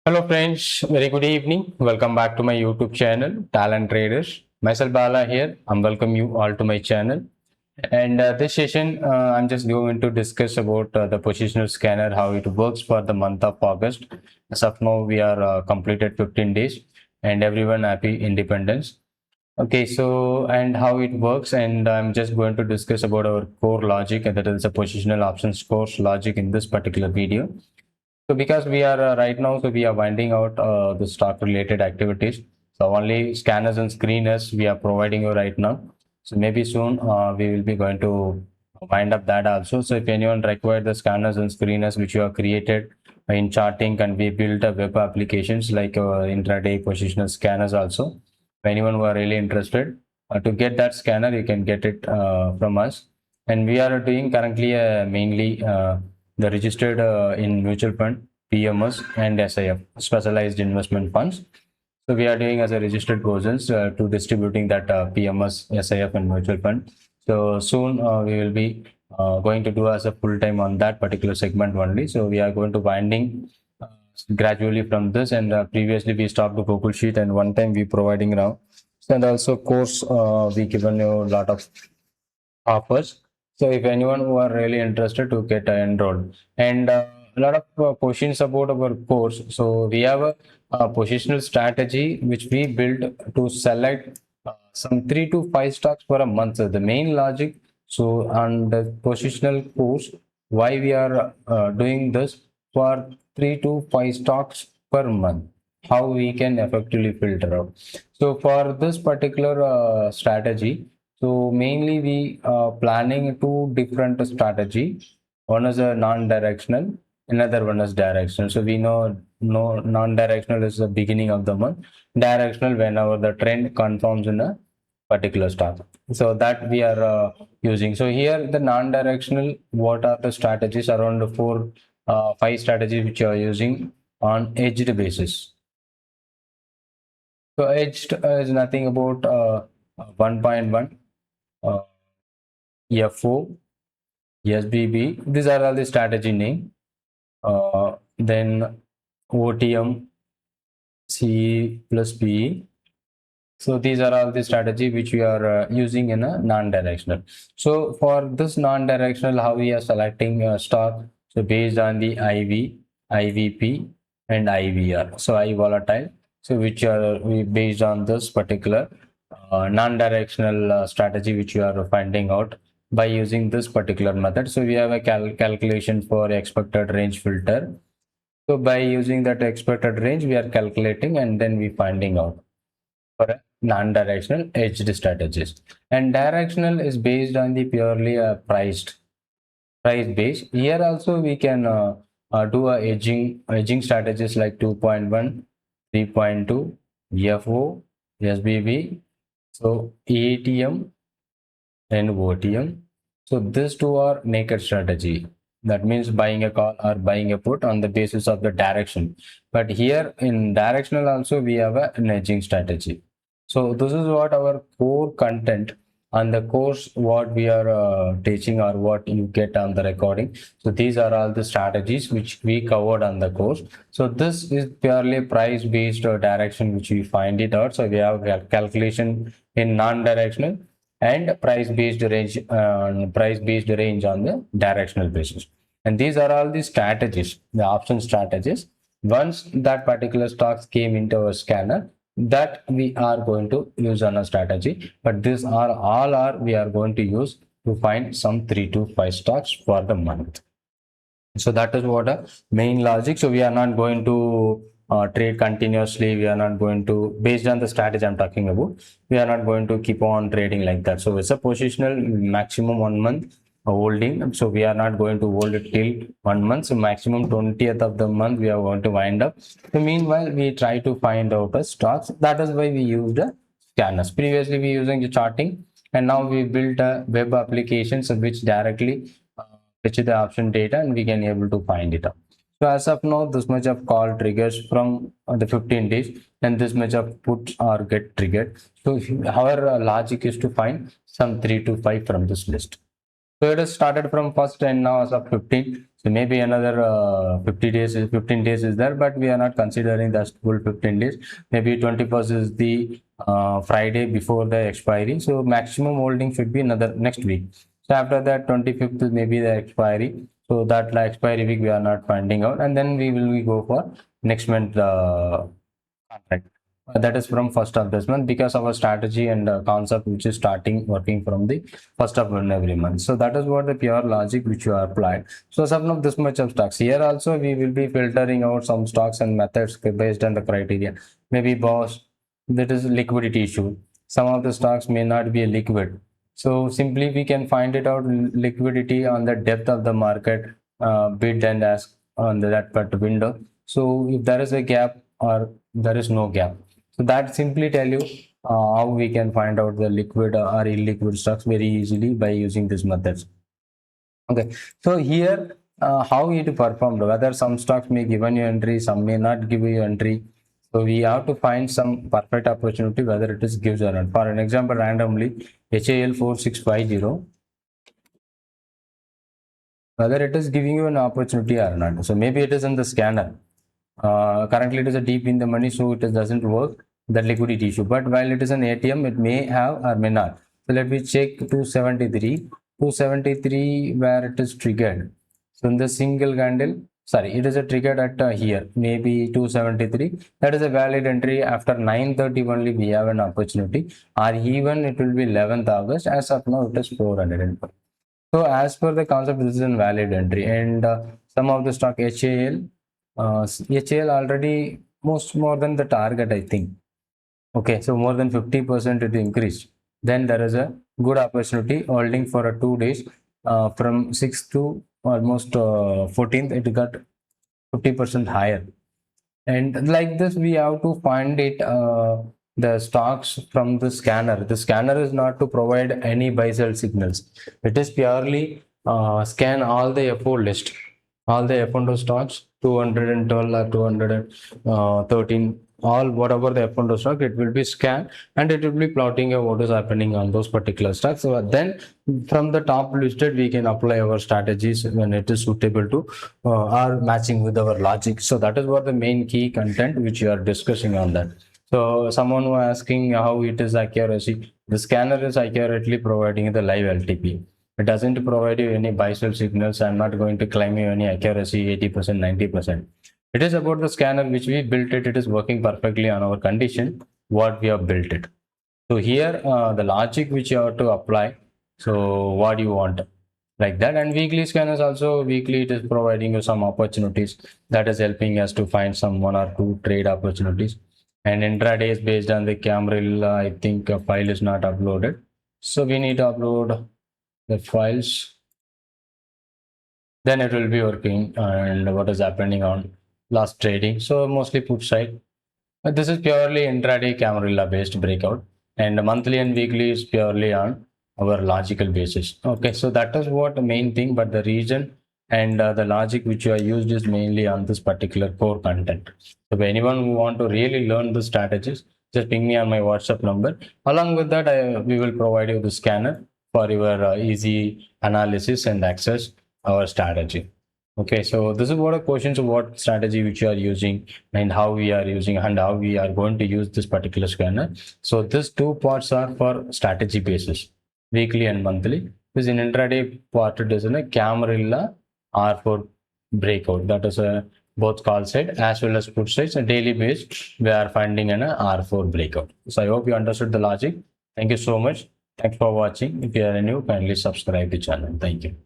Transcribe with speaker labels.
Speaker 1: Hello friends, very good evening. Welcome back to my YouTube channel, Talent Traders. Myself Bala here. I'm welcome you all to my channel. And this session, I'm just going to discuss about the positional scanner, how it works for the month of August. As of now, we are completed 15 days and everyone happy independence. Okay, so and how it works, and I'm just going to discuss about our core logic, and that is the positional options course logic in this particular video. So because we are right now, so we are winding out the stock related activities. So only scanners and screeners we are providing you right now. So maybe soon we will be going to wind up that also. So if anyone require the scanners and screeners which you have created in charting, and we built a web applications like intraday positional scanners also. If anyone who are really interested to get that scanner, you can get it from us. And we are doing currently mainly the registered in mutual fund, PMS and SIF, specialized investment funds. So we are doing as a registered persons to distributing that PMS, SIF and mutual fund. So soon we will be going to do as a full time on that particular segment only. So we are going to winding gradually from this, and previously we stopped the Google Sheet, and one time we providing now. And also course we given you a lot of offers. So if anyone who are really interested to get enrolled, and a lot of questions about our course. So we have a positional strategy which we built to select some 3 to 5 stocks for a month. So the main logic. So on the positional course, why we are doing this for 3 to 5 stocks per month, how we can effectively filter out. So for this particular strategy, so mainly we are planning two different strategy. One is a non-directional, another one is directional. So we know no non-directional is the beginning of the month, directional whenever the trend confirms in a particular stock. So that we are using. So here the non-directional, what are the strategies? Around four, five strategies which you are using on edged basis. So edged is nothing about 1.1. FO, SBB, these are all the strategy name. Then OTM, CE plus PE. So these are all the strategy which we are using in a non-directional. So for this non-directional, how we are selecting stock? So based on the IV, IVP, and IVR. So I volatile. So which are we based on this particular non-directional strategy which you are finding out by using this particular method. So we have a calculation for expected range filter. So by using that expected range, we are calculating and then we finding out for a non-directional edged strategies. And directional is based on the purely price base. Here also we can do a edging strategies like 2.1, 3.2, FO, SBB, so ATM and OTM. So these two are naked strategy. That means buying a call or buying a put on the basis of the direction. But here in directional also we have an edging strategy. So this is what our core content on the course, what we are teaching or what you get on the recording. So these are all the strategies which we covered on the course. So this is purely price based direction which we find it out. So we have calculation in non-directional and price based range on the directional basis. And these are all the strategies, the option strategies. Once that particular stocks came into a scanner, that we are going to use on a strategy, but these are all are we are going to use to find some 3 to 5 stocks for the month. So that is what a main logic. So we are not going to trade continuously. We are not going to, based on the strategy I'm talking about, we are not going to keep on trading like that. So it's a positional maximum 1 month holding. So we are not going to hold it till 1 month. So maximum 20th of the month we are going to wind up. So meanwhile we try to find out the stocks. That is why we used a scanners. Previously we using the charting, and now we built a web applications which directly fetch the option data and we can able to find it out. So as of now, this much of call triggers from the 15 days, and this much of puts are get triggered. So our logic is to find some 3 to 5 from this list. So it has started from first and now as of 15. So maybe another 50 days, 15 days is there, but we are not considering that full 15 days. Maybe 21st is the Friday before the expiry. So maximum holding should be another next week. So after that, 25th is maybe the expiry. So that expiry week we are not finding out, and then we will go for next month contract. That is from first of this month, because our strategy and concept which is starting working from the first of every month. So that is what the pure logic which you are applied. So some of this much of stocks here also we will be filtering out some stocks and methods based on the criteria. Maybe boss, that is liquidity issue. Some of the stocks may not be liquid. So simply we can find it out liquidity on the depth of the market, bid and ask on that part window. So if there is a gap or there is no gap. So that simply tell you how we can find out the liquid or illiquid stocks very easily by using these methods. Okay, so here how it performed, whether some stocks may give you entry, some may not give you entry. So we have to find some perfect opportunity whether it is gives or not. For an example, randomly HAL 4650, whether it is giving you an opportunity or not. So maybe it is in the scanner. Currently it is a deep in the money, so it doesn't work, that liquidity issue. But while it is an ATM, it may have or may not. So let me check 273 where it is triggered. So in the single candle, sorry, it is a triggered at here, maybe 273. That is a valid entry. After 9:30 only we have an opportunity, or even it will be 11th August. As of now, it is 400. So as per the concept, this is a valid entry, and some of the stock HAL already more than the target, I think. Okay, so more than 50% it increased. Then there is a good opportunity holding for a 2 days, from 6th to almost 14th, it got 50% higher. And like this, we have to find it the stocks from the scanner. The scanner is not to provide any buy sell signals. It is purely scan all the FO list, all the F&O stocks, 212 or 213, all whatever the F&O stock, it will be scanned and it will be plotting what is happening on those particular stocks. So then from the top listed, we can apply our strategies when it is suitable to or matching with our logic. So that is what the main key content which you are discussing on that. So someone was asking how it is accuracy. The scanner is accurately providing the live LTP. It doesn't provide you any buy sell signals. I'm not going to claim you any accuracy 80%, 90%. It is about the scanner which we built it. It is working perfectly on our condition, what we have built it. So here the logic which you have to apply. So what you want like that. And weekly scanners also, weekly it is providing you some opportunities, that is helping us to find some 1 or 2 trade opportunities. And intraday is based on the Camarilla. I think a file is not uploaded. So we need to upload the files, then it will be working. And what is happening on last trading, so mostly put side. But this is purely intraday Camarilla based breakout, and monthly and weekly is purely on our logical basis. Okay, so that is what the main thing, but the reason and the logic which you are used is mainly on this particular core content. So if anyone who want to really learn the strategies, just ping me on my WhatsApp number. Along with that, we will provide you the scanner for your easy analysis and access our strategy. Okay, so this is what a questions of what strategy which you are using and how we are using and how we are going to use this particular scanner. So these 2 parts are for strategy basis, weekly and monthly. This in intraday part, it is in a Camarilla R4 breakout. That is a both call side as well as put sides. A daily based, we are finding an R4 breakout. So I hope you understood the logic. Thank you so much. Thanks for watching. If you are new, kindly subscribe the channel. Thank you.